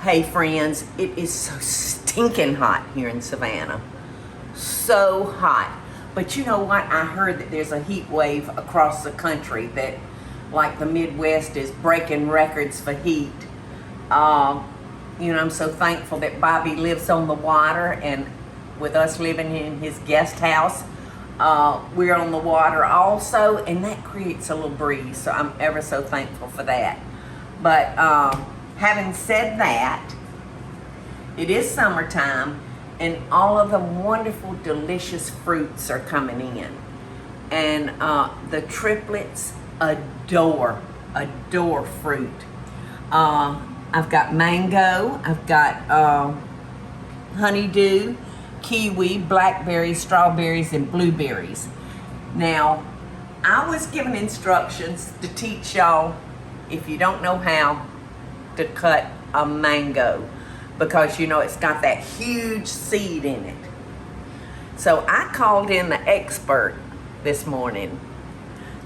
Hey friends, it is so stinking hot here in Savannah. So hot. But you know what? I heard that there's a heat wave across the country that, like, the Midwest is breaking records for heat. I'm so thankful that Bobby lives on the water, and with us living in his guest house, we're on the water also, and that creates a little breeze. So I'm ever so thankful for that. But having said that, it is summertime, and all of the wonderful, delicious fruits are coming in. And the triplets adore fruit. I've got mango, I've got honeydew, kiwi, blackberries, strawberries, and blueberries. Now, I was given instructions to teach y'all, if you don't know how, to cut a mango, because it's got that huge seed in it. So I called in the expert this morning,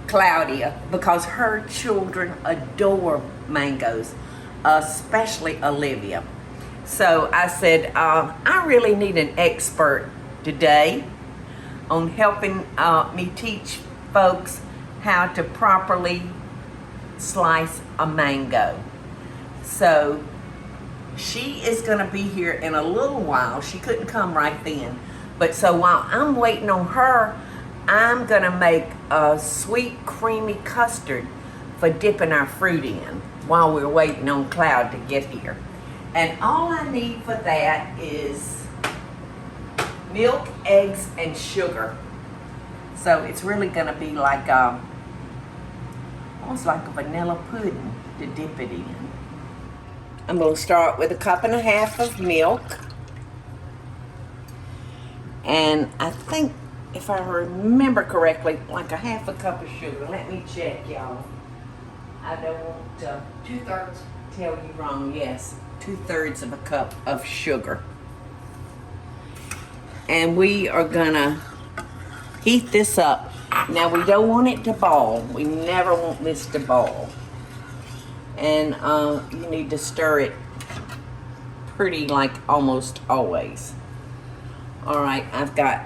Claudia, because her children adore mangoes, especially Olivia. So I said, I really need an expert today on helping me teach folks how to properly slice a mango. So she is going to be here in a little while. She couldn't come right then. But so while I'm waiting on her, I'm going to make a sweet creamy custard for dipping our fruit in while we're waiting on Cloud to get here. And all I need for that is milk, eggs, and sugar. So it's really going to be like almost like a vanilla pudding to dip it in. I'm going to start with 1.5 cups of milk. And I think, if I remember correctly, like 1/2 cup of sugar. Let me check, y'all. I don't want to 2/3 tell you wrong. Yes, 2/3 of a cup of sugar. And we are going to heat this up. Now, we don't want it to boil. We never want this to boil. And you need to stir it pretty, like, almost always. All right, I've got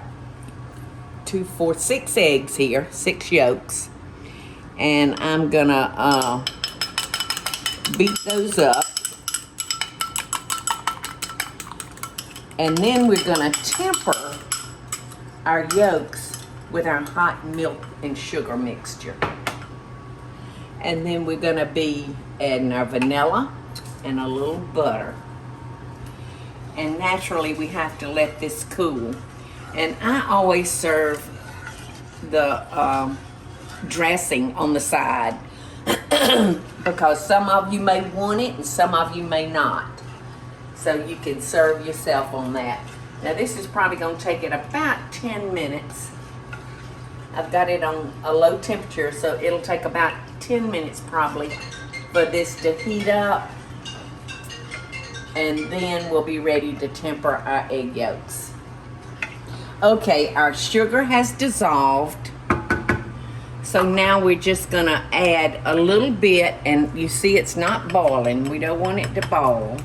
6 eggs here, 6 yolks. And I'm gonna beat those up. And then we're gonna temper our yolks with our hot milk and sugar mixture. And then we're gonna be adding our vanilla and a little butter. And naturally we have to let this cool. And I always serve the dressing on the side because some of you may want it and some of you may not. So you can serve yourself on that. Now this is probably gonna take it about 10 minutes. I've got it on a low temperature, so it'll take about 10 minutes probably for this to heat up, and then we'll be ready to temper our egg yolks. Okay, our sugar has dissolved, so now we're just gonna add a little bit, and you see it's not boiling. We don't want it to boil,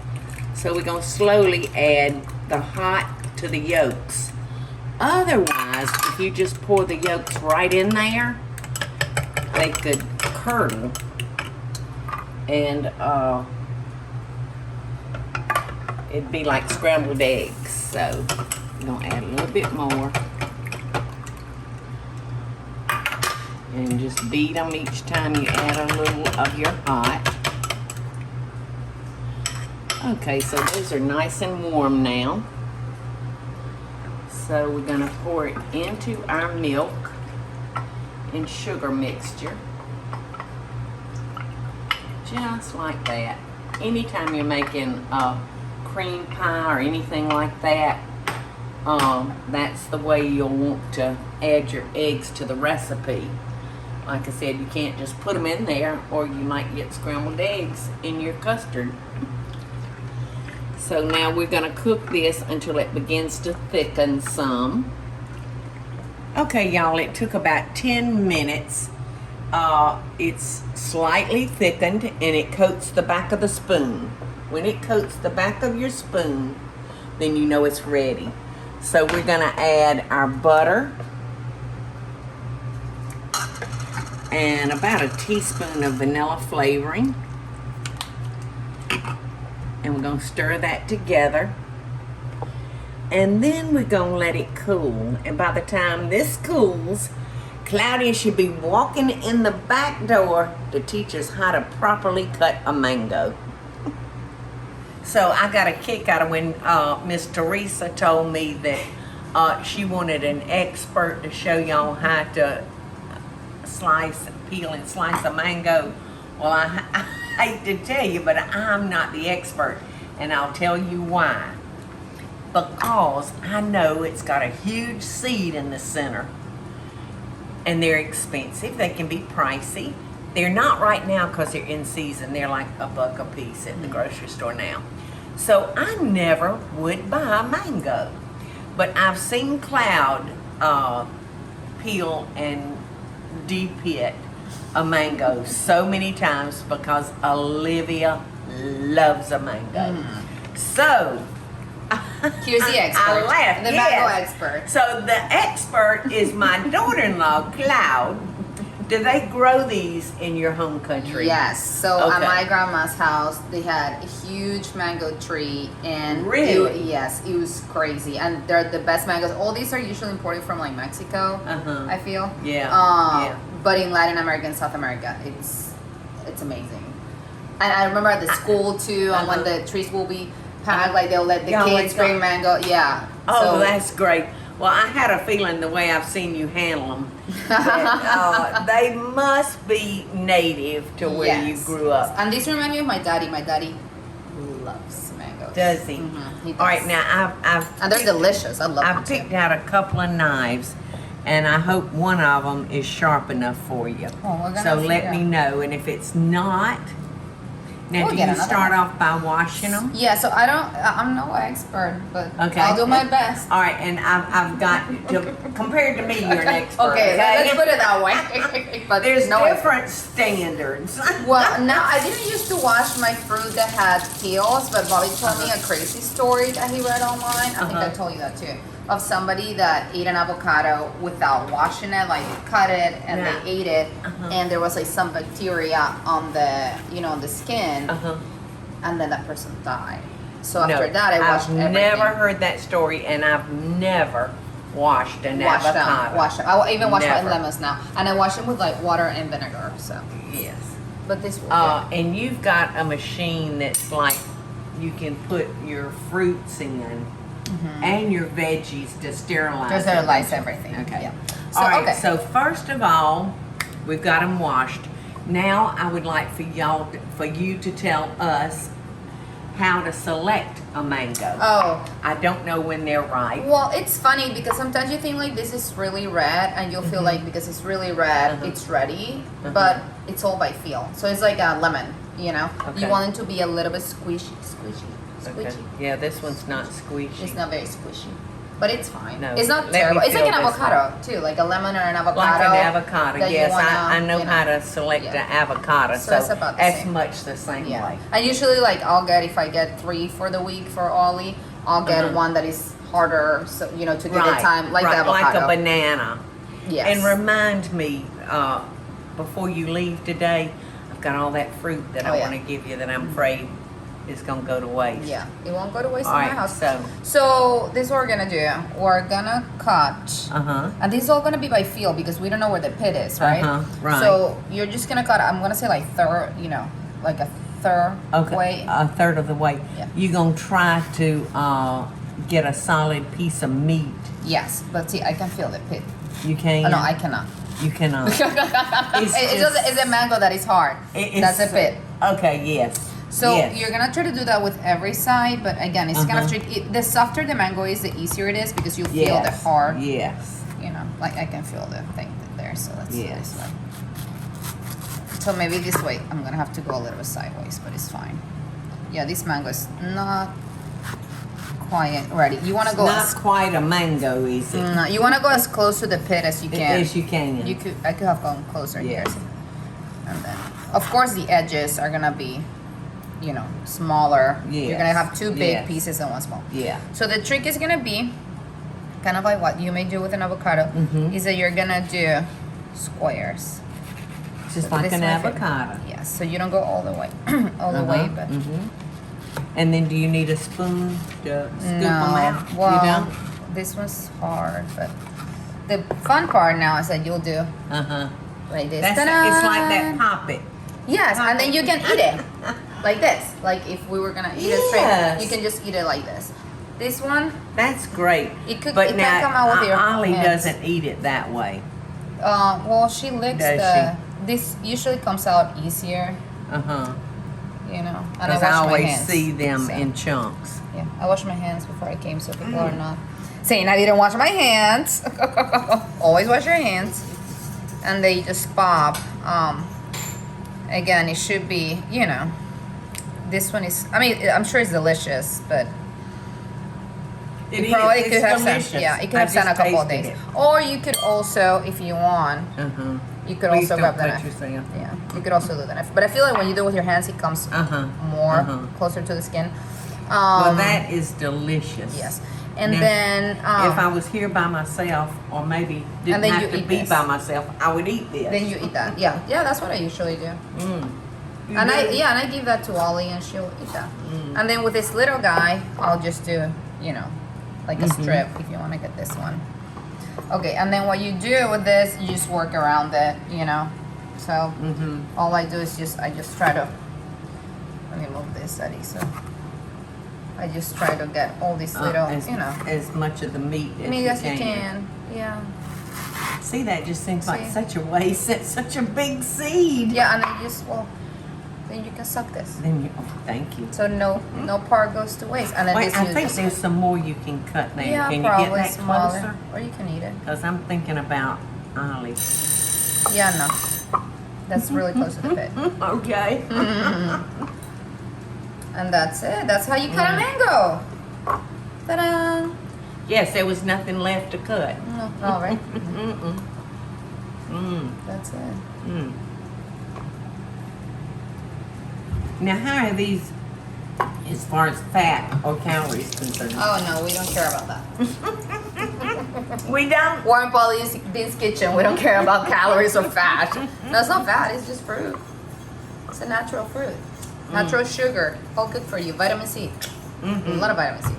so we're gonna slowly add the hot to the yolks. Otherwise, if you just pour the yolks right in there, they could curdle, and it'd be like scrambled eggs. So we're gonna add a little bit more and just beat them each time you add a little of your hot. Okay, so those are nice and warm now. So we're gonna pour it into our milk and sugar mixture. Just like that. Anytime you're making a cream pie or anything like that, that's the way you'll want to add your eggs to the recipe. Like I said, you can't just put them in there, or you might get scrambled eggs in your custard. So now we're gonna cook this until it begins to thicken some. Okay, y'all, it took about 10 minutes. It's slightly thickened, and it coats the back of the spoon. when it coats the back of your spoon, then you know it's ready. So we're gonna add our butter and about a teaspoon of vanilla flavoring. And we're gonna stir that together. And then we're gonna let it cool. And by the time this cools, Claudia should be walking in the back door to teach us how to properly cut a mango. So I got a kick out of when Miss Teresa told me that she wanted an expert to show y'all how to peel and slice a mango. Well, I hate to tell you, but I'm not the expert, and I'll tell you why. Because I know it's got a huge seed in the center, and they're expensive. They can be pricey. They're not right now because they're in season. They're like $1 a piece at the grocery store now. So I never would buy a mango, but I've seen Cloud peel and de-pit a mango so many times because Olivia loves a mango. So here's the expert. I laughed. The mango expert. So the expert is my daughter-in-law, Cloud. Do they grow these in your home country? Yes. So at my grandma's house, they had a huge mango tree, and really, yes, it was crazy. And they're the best mangoes. All these are usually imported from like Mexico. I feel. Yeah. But in Latin America and South America, it's amazing. And I remember at the school too, and when the trees will be packed, like they'll let the kids bring mango. Yeah. Oh, so, that's great. Well, I had a feeling the way I've seen you handle them, that, they must be native to where you grew up. And these remind me of my daddy. My daddy loves mangoes. Does he? He does. All right, now and they're delicious. I love them. I've picked out a couple of knives, and I hope one of them is sharp enough for you. Oh, we're gonna so let me know, and if it's not, now do you start off by washing them? Yeah, so I'm no expert, but I'll do my best. All right, and I've got to, compared to me, you're an expert. Okay, let's put it that way. But there's different standards. Well, now I didn't used to wash my fruit that had peels, but Bobby told me a crazy story that he read online. I think I told you that too. Of somebody that ate an avocado without washing it, like they cut it and they ate it, and there was like some bacteria on the, on the skin, and then that person died. So after that, I washed everything. I've never heard that story, and I've never washed an avocado. Wash them. I even wash my lemons now, and I wash them with like water and vinegar. So yes, but this will. And you've got a machine that's like you can put your fruits in. And your veggies to sterilize. To sterilize everything. Okay. Yeah. So, all right. So first of all, we've got them washed. Now I would like for you to tell us how to select a mango. Oh. I don't know when they're ripe. Well, it's funny because sometimes you think like this is really red, and you'll feel like because it's really red, it's ready, but it's all by feel. So it's like a lemon. Okay. You want it to be a little bit squishy. Okay. Yeah, this one's not squishy. It's not very squishy, but it's fine. No, it's not terrible. It's like an avocado too, like a lemon or an avocado. Like an avocado, yes. I know how to select an avocado, so it's about the that's same. Much the same way. And usually, like if I get 3 for the week for Ollie, I'll get one that is harder, so to give it time, like the avocado, like a banana. Yes. And remind me before you leave today, I've got all that fruit that I want to give you that I'm afraid is gonna go to waste. Yeah, it won't go to waste all in my right, house. So this is what we're gonna do. We're gonna cut, and this is all gonna be by feel because we don't know where the pit is, right? Right. So you're just gonna cut. I'm gonna say like third, like a third way. A third of the way. Yeah. You're gonna try to get a solid piece of meat. Yes, but see, I can feel the pit. You can. Oh, no, I cannot. You cannot. It's a mango that is hard. That's a pit. Okay. Yes. So you're gonna try to do that with every side, but again, it's kind of tricky. The softer the mango is, the easier it is because you feel the hard. Yes. Like I can feel the thing there. So let's do this way. So maybe this way. I'm gonna have to go a little bit sideways, but it's fine. Yeah, this mango is not quite ready. You want to go not quite a mango, is it? No, you want to go as close to the pit as you can. As you can. I could have gone closer here. And then, of course, the edges are gonna be you know, smaller. Yes. You're gonna have two big Yes. pieces and one small. Yeah. So the trick is gonna be kind of like what you may do with an avocado, is that you're gonna do squares. Just So like this an is my favorite. avocado. Yes. So you don't go all the way, all the way, but And then do you need a spoon to scoop them no. out? Well, you don't? this one's hard, but the fun part now is that you'll do like this. It's Ta-da! like that pop it. Yes, and then you can eat it like this. Like if we were gonna eat it straight, Yes. you can just eat it like this. This one, That's great. It could- but it can now, come out with your Ollie hands. doesn't eat it that way. well, she licks Does This usually comes out easier, you know. And Because I I wash my always hands. see them so, in chunks. Yeah, I washed my hands before I came, so people are not saying I didn't wash my hands. Always wash your hands, and they just pop. Again, it should be, you know. This one is. I mean, I'm sure it's delicious, but It is. probably It's could have delicious. sat. Yeah, it could I have sat a just couple of tasted days. it. Or you could also, if you want, you could Please also don't grab the cut knife. yourself. Yeah, you could also do the knife. But I feel like when you do it with your hands, it comes more closer to the skin. Well, that is delicious. Yes, and Now, then if I was here by myself, or maybe didn't then have you to eat be this. by myself, I would eat this. then you eat that. Yeah, that's what I usually do. You And really- I give that to Ollie, and she'll eat that. And then with this little guy, I'll just do, you know, like a strip if you want to get this one. Okay, and then what you do with this, you just work around it, you know. So all I do is I just try to, let me move this, Eddie. So I just try to get all these little, as, you know, as much of the meat as meat you as you can. can. Yeah. See, that just seems like See? such a waste. It's such a big seed. Yeah, and then then you can suck this. Then you, thank you. So no part goes to waste. And then Wait, this I you think just, there's some more you can cut now. yeah, Can you probably get that smaller, closer? or you can eat it. Because I'm thinking about Ollie. Yeah, no, that's really close to the pit. Okay. And that's it. That's how you cut a mango. Ta-da! Yes, there was nothing left to cut. No, all right. That's it. Now, how are these as far as fat or calories concerned? Oh no, we don't care about that. We don't. Warren Paul's Deen's Kitchen. We don't care about calories or fat. No, it's not fat. It's just fruit. It's a natural fruit. Natural sugar. All good for you. Vitamin C. A lot of vitamin C.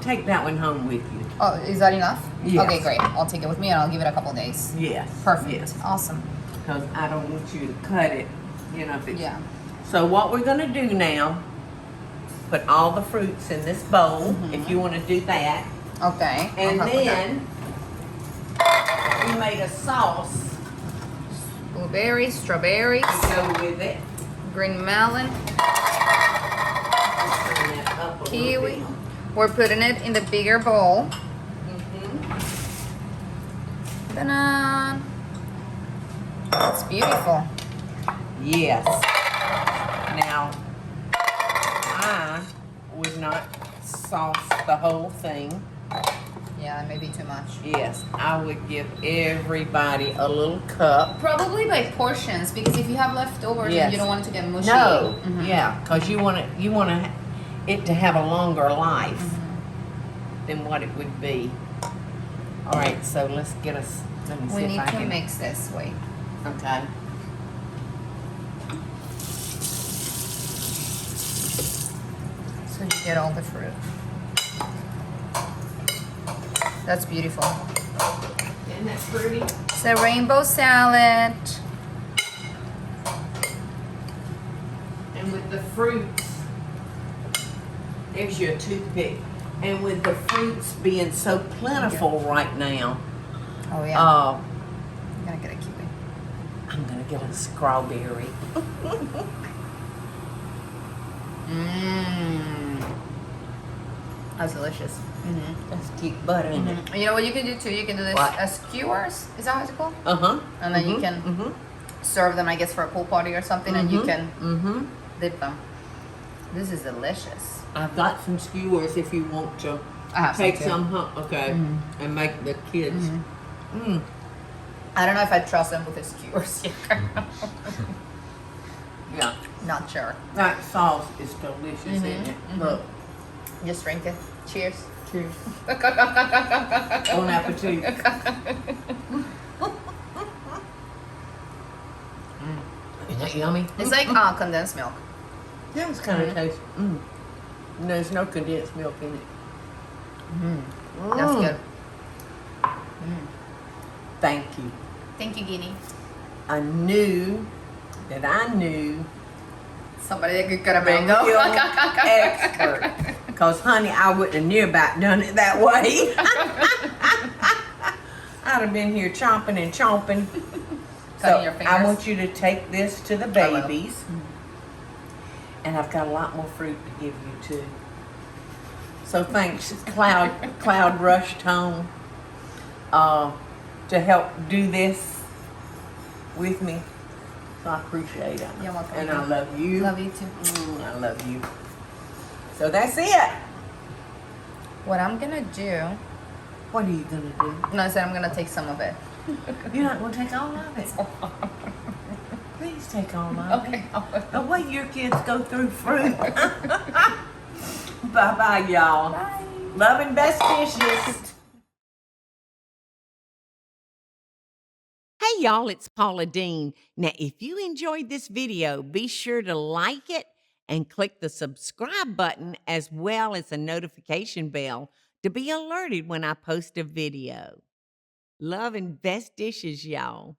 Take that one home with you. Oh, is that enough? Yes. Okay, great. I'll take it with me and I'll give it a couple of days. Yes. Perfect. Yes. Awesome. Because I don't want you to cut it, you know, if it's... Yeah. So what we're going to do now, put all the fruits in this bowl, if you want to do that. Okay. And I'll help with that. then we made a sauce Blueberries, strawberries, to go with it. green melon, Just turn that up a little kiwi. bit. We're putting it in the bigger bowl. Ta-da! It's beautiful. Yes. Now, I would not sauce the whole thing. Yeah, that may be too much. Yes, I would give everybody a little cup. Probably by portions, because if you have leftovers Yes. and you don't want it to get mushy. No, yeah, because you want it to have a longer life than what it would be. All right, so let's get us. Let me see We if need I to can. mix this. Wait. Okay. So you get all the fruit. That's beautiful. Isn't that pretty? It's a rainbow salad. And with the fruits, there's your toothpick. And with the fruits being so plentiful right now, Oh yeah. I'm gonna get a kiwi. I'm gonna get a strawberry. That's delicious. Let's keep butter in it. You know what you can do too? You can do this What? as skewers. Is that what it's called? And then you can serve them, I guess, for a pool party or something, and you can dip them. This is delicious. I've got some skewers if you want to I have take some too. some, okay, and make the kids. I don't know if I trust them with the skewers yet. Yeah. Not sure. That sauce is delicious, isn't it? Look. Just drink it. Cheers. Cheers. Bon appetit. Isn't that yummy? It's like condensed milk. Yeah, it's kind of tasty. There's no condensed milk in it. That's good. Thank you. Thank you, Guinea. I knew Somebody that could cut a the mango. real expert. Because, honey, I wouldn't have near about done it that way. I'd have been here chomping and chomping. Cutting your I fingers. want you to take this to the I will. babies. And I've got a lot more fruit to give you, too. So thanks, Cloud rushed home to help do this with me. So I appreciate it. You're welcome. And I love you. Love you too. I love you. So that's it. What I'm gonna do? What are you gonna do? No, I said I'm gonna take some of it. You're not gonna take all of it. Please take all of it. Okay. The way your kids go through fruit. Bye-bye, y'all. Bye. Love and best wishes. Hey y'all, it's Paula Deen. Now, if you enjoyed this video, be sure to like it and click the subscribe button as well as the notification bell to be alerted when I post a video. Love and best dishes, y'all.